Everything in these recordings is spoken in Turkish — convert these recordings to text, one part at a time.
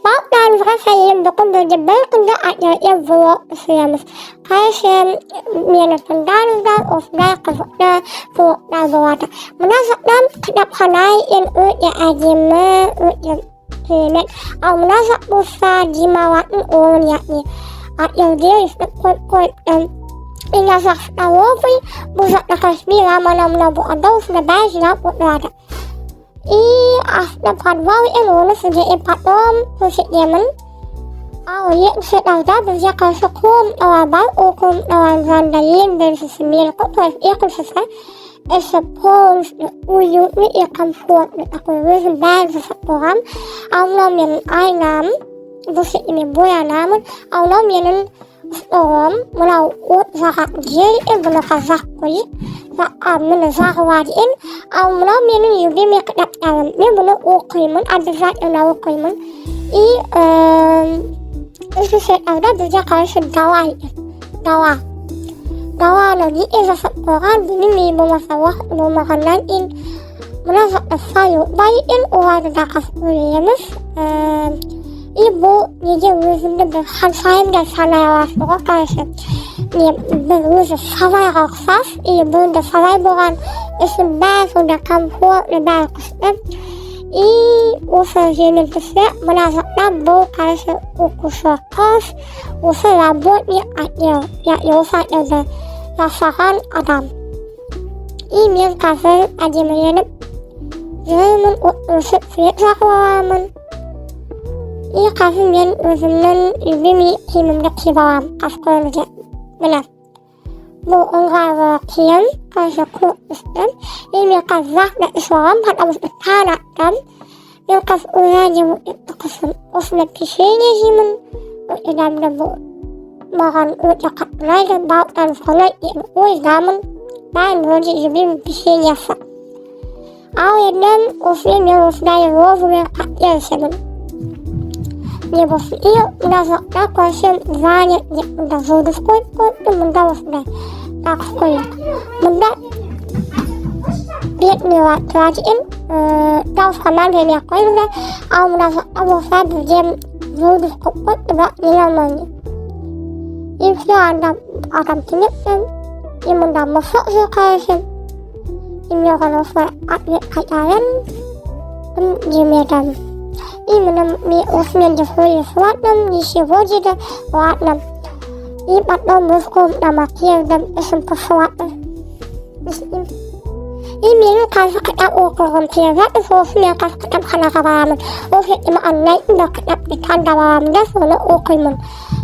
Bazılarımızga sayayım dokun bölge belki de atları vlog suyamız. Karşı miyanatındanızdan oslar kızıklar vloglar boğadı. Münazaktan kitaphanayı en öyle acımı öyle kıymet. Ama münazak bulsa cimavatın oğlun yapmayı. Atları diyor işte koy inazak stavovi buzakla kasbila manamna bu adolf na bajna potlada. After padwawi eno suje epatom suje ye setavda buzya kasakum awabal okum awazandalin bersesemir kopas ekusasa esapons uyut ni ekamfort aku wesen bag seseorang awlam yang ainam buse ini boya namun awlam yang storm melau ut zakak jeli bela kazak koi men zakawadiin awlam yang yugi me kedap dalam ni bela okriman ada zat yang okriman itu set ada berja karşı dawa lagi seseorang ini mi masalah makanan in merasa sayu bayin orang dakas uyumus ibu nice yüzünde bir hansayım da sana yavaşlığa karşı bir savay kalksas ibu da savay boğan isim ben da kampur da ben kısmım usaha yöneticisi menazaktan bu karşı okusu kas usaha labut ya usaha da rasakan adam İmir kasır acımı yenip Zülmün uturusu sürekli saklamamın kasım yen özümden yüzümü kimimde kibaram kaskırıcı benar bu ongar kiyam karşı kurtuştum İmir kazak da islam hat abus tanaktan yang kas uyarnya kısım osmet kişiyle jimin ödemde bu makan ucakat lain bautan falan o zaman ben önce yüzümü bir şey yapsam Awalnya ofin yang sudah rover akhir sebelum dia berfikir menazakkan kuasa banyak yang mendah sudah kuat tu mendah sudah tak kuat mendah dia ni rajin tahu sekarang dia ni aku ini awal menazakkan kuasa berjam sudah kuat tidak nilamanya itu ada tindak yang mendah masak sekali Ini akan offer atlet kaitan penjemiatan. Ini menami osmen jahul suatnam di sivoji dan suatnam. Ini patnom buskum nama kian dan esem pesuatan. Ini minum kasih ketap ukuran tiada tu sosmed kasih ketap kana kawaman. Ofet ima anai indah ketap di kanda kawaman dah soalnya ukuran.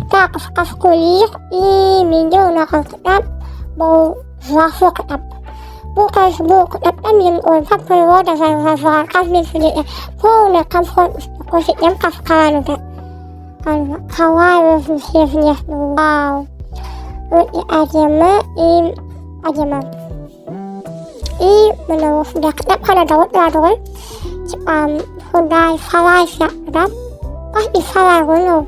Tak kasih kuliah ini minum nak ketap bau zafu ketap. Bukan sebuah ketatan yang orang perlu dasar kasih sendiri. Pun kampung kosip yang kafkan tu. Kawal sendiri wow. Agama agama. Menurut sudah ketap kana daud daud. Sudah salah siap dah. Pasti salah guna.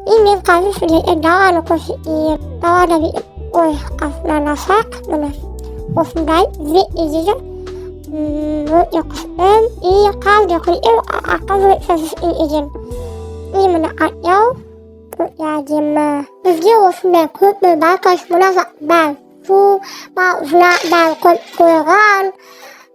Ini kasih sendiri dah kosip tawa dari kasih nasak mana. Osmday ve izleyiciler yakıştım iyi yakal yakıyor akal ve sessiz izleyiciler iyi mana ayau yajima bizge osmday ko'p balkash munosa bal su ba'zna bal ko'ygan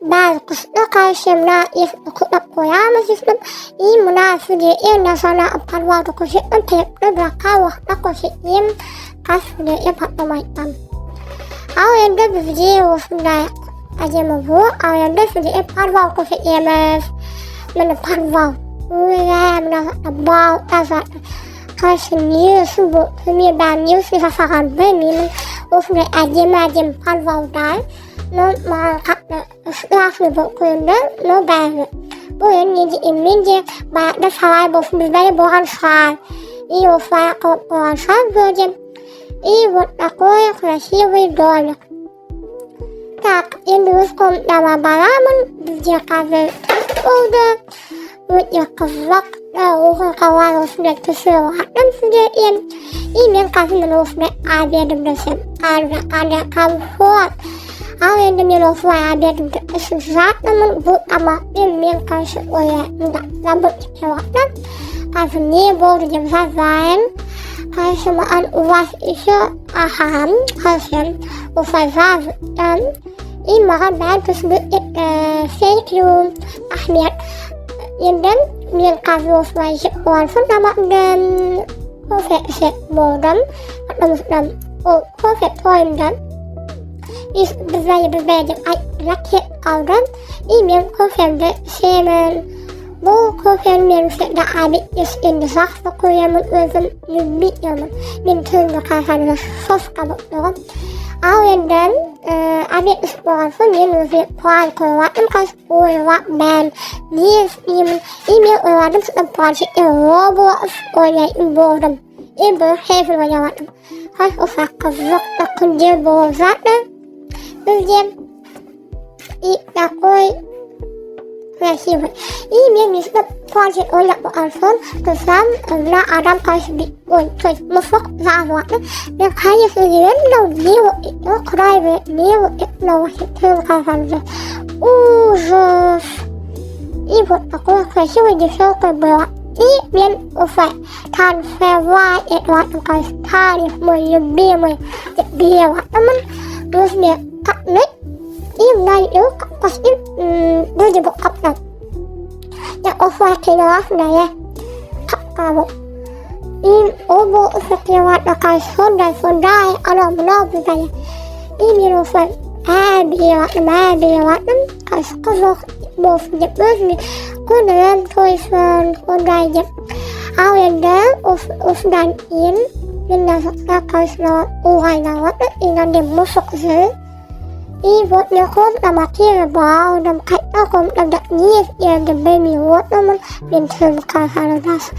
bal qisqa qarshimna qo'yib qo'yamiz ismim iyi munasibga nasana parvoda qo'shib tepni baqa vaqtda qo'shib qasdi patlamaytam Awalnya video sudah aja mabu, awalnya video parwal ko sa EMF, mana parwal, mana bau tasa, kasi news bu, kami ban news sa sakan benin, sudah aja parwal dal, no makat staff ni bu kunder, no ban, bu yang ni image, ba da salai bu sudah bukan sal, iyo sa ko bukan sal version. Вот такое красивый домик. Так, индусском дома баламан, где кавер туда, вот я казак, да, ухо кавалу смерть тусила, там сидит и мен казмину смерть обедом досем, када комфорт. А я думаю, что обедом досем затнаман, вот ама мен кажется, ой, да, забудь чего-то. Kazını boğdum zaten. Karşıma uvas işi aham. Karşım ufay zaten. İmara ben tüsbü seykiyum. Ahmet. Yeniden min kazı var olsun ama ben kofet boğdum. Atlamıştım. O kofet toyumdan. Bizde ay raket kaldım. İmem kofemde şeymen. Bu kofemden de abi işinde saksı koyamın özüm bilmiyorum. Min tüm kafanı sos kabukluğum. Ağından abi isporsun yeni puan koyvadım kaç oyva ben niye İmem oyvadım sıkım parça robot oynayın boğdum. İmem hefil oynamadım. Kaç ufak kızlık da kunca boğzadım. Özlem da koy resim. İmem yüzde parça oynayıp alsın. Kızım la adam karşı bir oyun. Mufuk zaten. Ben kayıp söylüyorum. Ne kray ve ne tüm kazanacak. Uzun. İyi bu koy resim de çok böyle. İmem ufak. Tan fevay etwadım karşı tarif mı bir mı bir var. Ama gözüne kapmet. İmden yok pasti böyle bu kaplat. Ya ufak kenar ne? Kapkabı. O bu ufak kenar karşı sonda aramına bir şey. İmem ufak bir var karşı kızı bu böyle kunum toysun kundayım. Ağında ofdan in minna karşı olaylar inan dem musukzu. Vot ne kom nama kira bao nam kata kom nam dak nies yang dem bemi vot naman bin tüm kaharadas.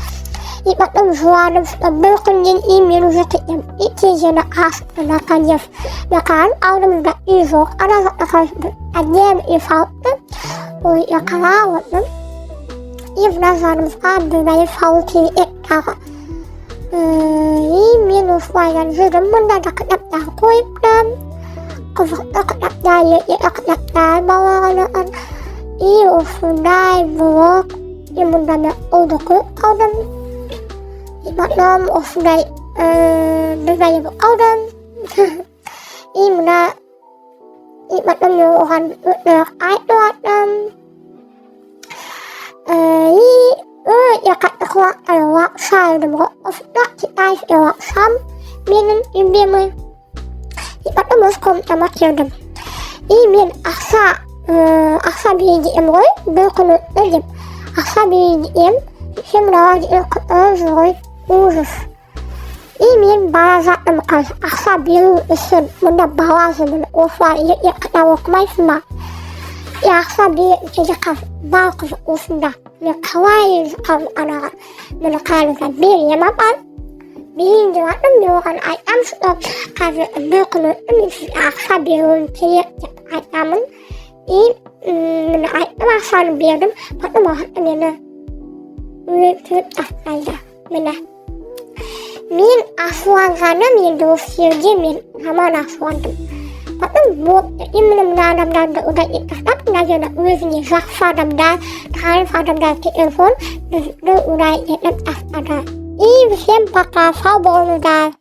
Ibat nam suara nam berkunjin email zakitnya itu jana as nakan yaf nakan au nam dak izok ada nakan ajem ifalt oi yakala vot nam if nazarım kan dari falti ekaka. Email ufayan zedem bunda dak dak koyup nam. Akadaptay bawalan ofday bok imundana odoku kawdan ibatnam ofday bezay bok kawdan imuna ibatnam yo ohan ay doatam yakat akwa alwa sai dem ofdak kitay ewa sam minen imbeme Ibat mus kom tamak yodam. İmin aksa biji emroy berkonu dedim. Aksa biji em semra zoy uzuf. İmin bazat emkan aksa biru isun munda bawazı munda ofa ya katawak maisma. Ya aksa bi kejakas balkız usunda. Ne kawai kam ana munda kalukan bir yamapan. Being the one you and I am stop as a broken aksa bir kere I am I am son beardum but the more ne afayda mena min aswan kana min do sirje min haman aswandım patım bu imnim nadam da uda ikat na jana uzini zakfadam da fadam da telefon do uda yetem afada İyi bir şey baka sabonu da